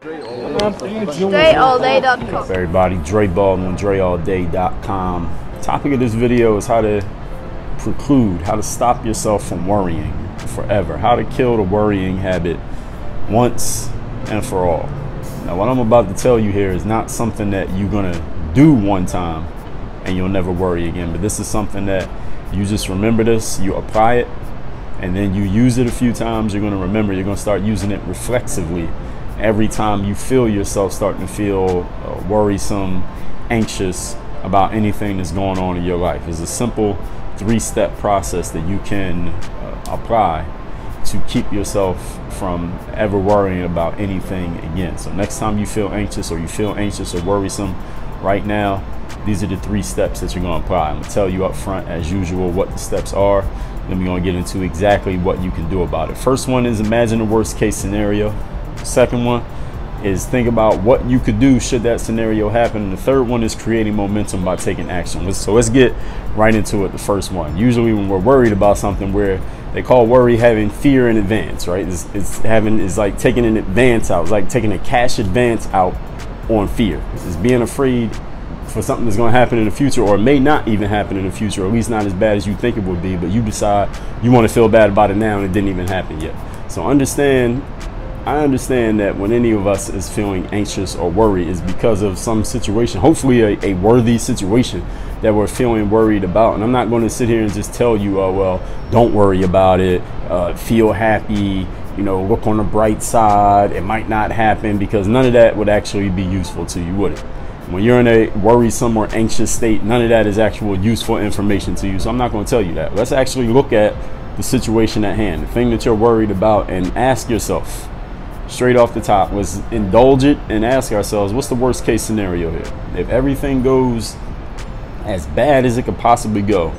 DreAllDay.com. Everybody, Dre Baldwin, DreAllDay.com. Topic of this video is how to how to stop yourself from worrying forever, how to kill the worrying habit once and for all. Now, what I'm about to tell you here is not something that you're gonna do one time and you'll never worry again, but this is something that you just remember this, you apply it, and then you use it a few times. You're gonna remember, you're gonna start using it reflexively every time you feel yourself starting to feel worrisome, anxious about anything that's going on in your life. It's a simple 3-step process that you can apply to keep yourself from ever worrying about anything again. So next time you feel anxious or worrisome right now, these are the 3 steps that you're going to apply. I'm going to tell you up front, as usual, what the steps are. Then we're going to get into exactly what you can do about it. First one is imagine the worst case scenario. Second one is think about what you could do should that scenario happen. And the third one is creating momentum by taking action. So let's get right into it. The first one, usually when we're worried about something, where they call worry having fear in advance, right? It's like taking an advance out. It's like taking a cash advance out on fear. It's being afraid for something that's going to happen in the future, or it may not even happen in the future, or at least not as bad as you think it would be, but you decide you want to feel bad about it now and it didn't even happen yet. So I understand that when any of us is feeling anxious or worried, is because of some situation, hopefully a worthy situation that we're feeling worried about. And I'm not going to sit here and just tell you, oh, well, don't worry about it, feel happy, look on the bright side, it might not happen, because none of that would actually be useful to you, would it? When you're in a worrisome or anxious state, none of that is actual useful information to you. So I'm not going to tell you that. Let's actually look at the situation at hand, the thing that you're worried about, and ask yourself, straight off the top, let's indulge it and ask ourselves, what's the worst case scenario here? If everything goes as bad as it could possibly go,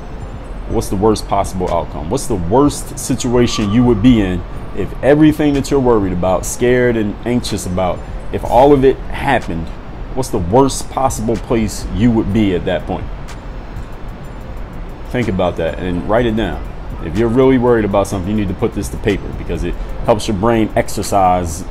what's the worst possible outcome? What's the worst situation you would be in if everything that you're worried about, scared and anxious about, if all of it happened? What's the worst possible place you would be at that point? Think about that and write it down. If you're really worried about something, you need to put this to paper, because it helps your brain exercise.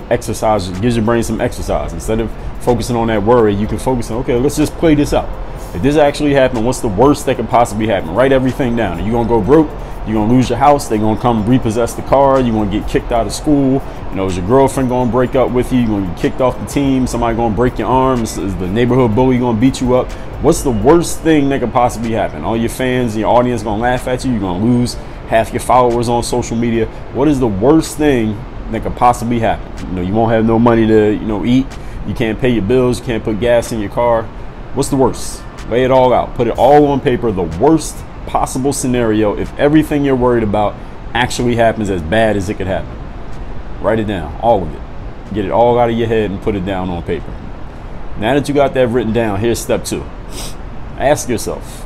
Exercise gives your brain some exercise. Instead of focusing on that worry, you can focus on, okay, let's just play this out. If this actually happened, what's the worst that could possibly happen? Write everything down. You're gonna go broke, you're gonna lose your house, they're gonna come repossess the car, you're gonna get kicked out of school, is your girlfriend gonna break up with you, you're gonna get kicked off the team, somebody gonna break your arms, is the neighborhood bully gonna beat you up? What's the worst thing that could possibly happen? All your fans, your audience gonna laugh at you, you're gonna lose half your followers on social media. What is the worst thing that could possibly happen? You won't have no money to eat, you can't pay your bills, you can't put gas in your car. What's the worst? Lay it all out, put it all on paper. The worst possible scenario, if everything you're worried about actually happens as bad as it could happen. Write it down, all of it. Get it all out of your head and put it down on paper. Now that you got that written down, here's step 2. Ask yourself,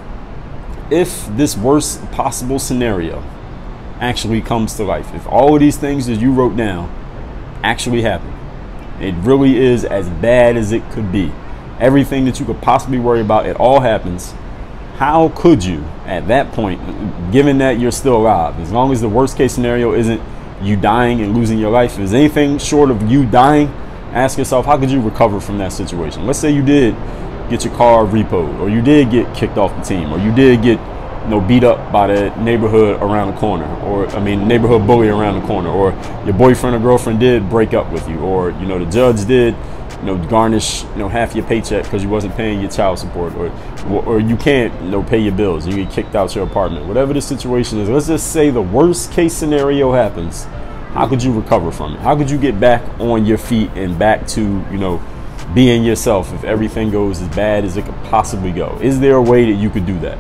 if this worst possible scenario actually comes to life, if all of these things that you wrote down actually happen, it really is as bad as it could be, everything that you could possibly worry about, it all happens, how could you at that point, given that you're still alive, as long as the worst case scenario isn't you dying and losing your life, if there's anything short of you dying, ask yourself, how could you recover from that situation? Let's say you did get your car repoed, or you did get kicked off the team, or you did get beat up by the neighborhood around the corner, or neighborhood bully around the corner, or your boyfriend or girlfriend did break up with you, or the judge did garnish half your paycheck because you wasn't paying your child support, or you can't pay your bills, you get kicked out your apartment. Whatever the situation is, let's just say the worst case scenario happens. How could you recover from it? How could you get back on your feet and back to being yourself if everything goes as bad as it could possibly go? Is there a way that you could do that?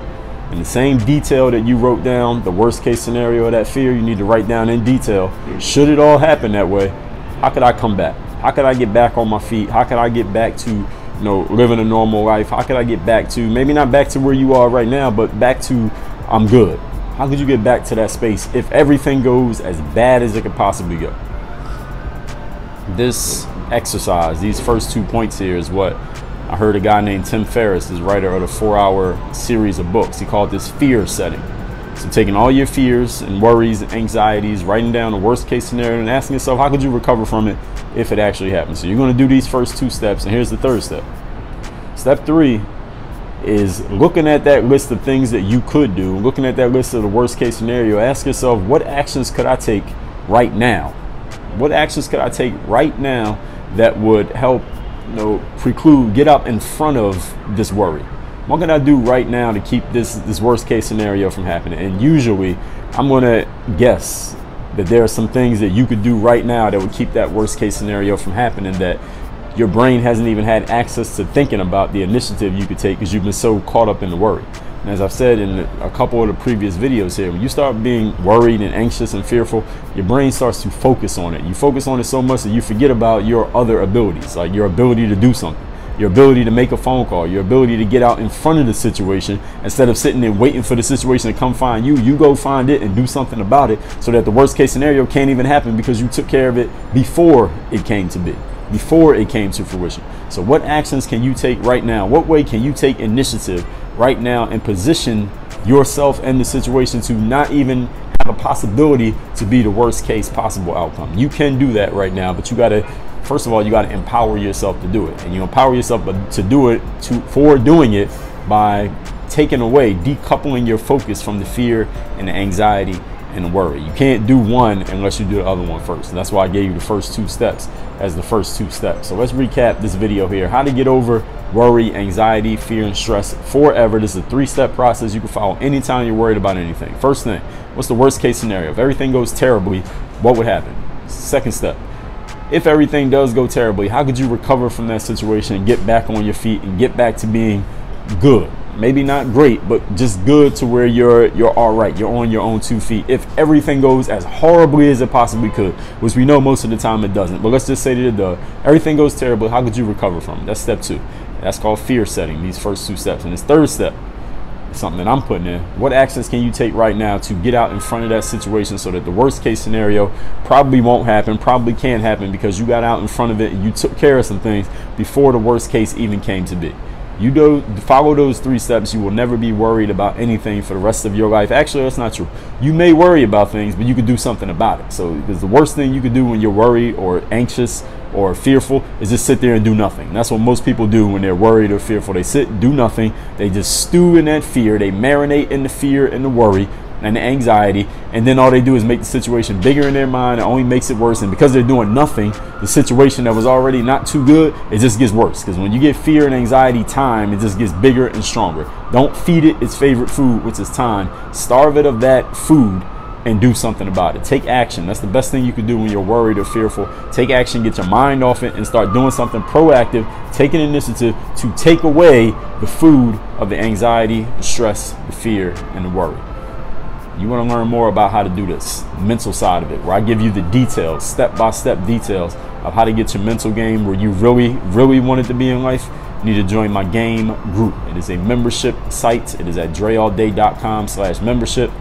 In the same detail that you wrote down the worst case scenario of that fear, you need to write down in detail, should it all happen that way, how could I come back? How could I get back on my feet? How could I get back to living a normal life? How could I get back to, maybe not back to where you are right now, but back to I'm good? How could you get back to that space if everything goes as bad as it could possibly go? This exercise, these first 2 points here, is what I heard a guy named Tim Ferriss, is writer of the 4-hour series of books. He called this fear setting. So taking all your fears and worries and anxieties, writing down the worst case scenario and asking yourself, how could you recover from it if it actually happens? So you're going to do these first 2 steps, and here's the 3rd step. Step 3 is looking at that list of things that you could do, looking at that list of the worst case scenario. Ask yourself, what actions could I take right now? What actions could I take right now that would help, preclude, get up in front of this worry? What can I do right now to keep this worst case scenario from happening? And usually I'm going to guess that there are some things that you could do right now that would keep that worst case scenario from happening, that your brain hasn't even had access to thinking about the initiative you could take because you've been so caught up in the worry. And as I've said in a couple of the previous videos here, when you start being worried and anxious and fearful, your brain starts to focus on it. You focus on it so much that you forget about your other abilities, like your ability to do something, your ability to make a phone call, your ability to get out in front of the situation. Instead of sitting there waiting for the situation to come find you, you go find it and do something about it, so that the worst case scenario can't even happen because you took care of it before it came to be, before it came to fruition. So what actions can you take right now? What way can you take initiative right now and position yourself and the situation to not even have a possibility to be the worst case possible outcome? You can do that right now, but you got to, first of all, you got to empower yourself to do it. And you empower yourself to do it for doing it by taking away, decoupling your focus from the fear and the anxiety and the worry. You can't do one unless you do the other one first. And that's why I gave you the first 2 steps as the first 2 steps. So let's recap this video here. How to get over worry, anxiety, fear, and stress forever. This is a 3-step process you can follow anytime you're worried about anything. First thing, what's the worst case scenario? If everything goes terribly, what would happen? Second step, if everything does go terribly, how could you recover from that situation and get back on your feet and get back to being good? Maybe not great, but just good to where you're all right. You're on your own 2 feet. If everything goes as horribly as it possibly could, which we know most of the time it doesn't, but let's just say that it does. Everything goes terribly. How could you recover from it? That's step 2. That's called fear setting, these first 2 steps. And this 3rd step is something that I'm putting in. What actions can you take right now to get out in front of that situation so that the worst case scenario probably won't happen, probably can't happen, because you got out in front of it and you took care of some things before the worst case even came to be? You do follow those 3 steps, you will never be worried about anything for the rest of your life. Actually, that's not true. You may worry about things, but you can do something about it. So, because the worst thing you can do when you're worried or anxious or fearful is just sit there and do nothing. That's what most people do when they're worried or fearful. They sit, do nothing. They just stew in that fear. They marinate in the fear and the worry and the anxiety, and then all they do is make the situation bigger in their mind. It only makes it worse, and because they're doing nothing, the situation that was already not too good, it just gets worse. Because when you get fear and anxiety time, it just gets bigger and stronger. Don't feed it its favorite food, which is time. Starve it of that food and do something about it. Take action. That's the best thing you can do when you're worried or fearful. Take action, get your mind off it, and start doing something proactive. Take an initiative to take away the food of the anxiety, the stress, the fear, and the worry. You want to learn more about how to do this, the mental side of it, where I give you the details, step-by-step details of how to get your mental game where you really want it to be in life. You need to join my game group. It is a membership site. It is at dreallday.com/membership.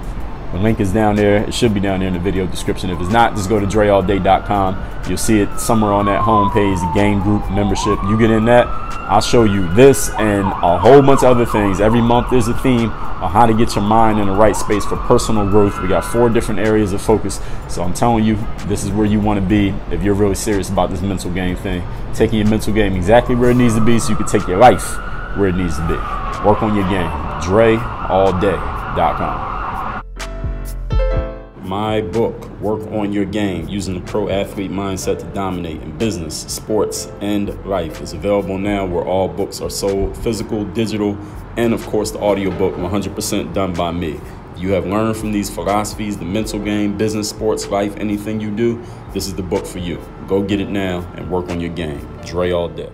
The link is down there. It should be down there in the video description. If it's not, just go to dreallday.com. You'll see it somewhere on that home page, the game group membership. You get in that, I'll show you this and a whole bunch of other things. Every month there's a theme on how to get your mind in the right space for personal growth. We got 4 different areas of focus. So I'm telling you, this is where you want to be if you're really serious about this mental game thing. Taking your mental game exactly where it needs to be so you can take your life where it needs to be. Work on your game. DreAllDay.com. My book, Work on Your Game, Using the Pro Athlete Mindset to Dominate in Business, Sports, and Life, is available now where all books are sold, physical, digital, and of course the audiobook, 100% done by me. You have learned from these philosophies, the mental game, business, sports, life, anything you do, this is the book for you. Go get it now and work on your game. Dre all day.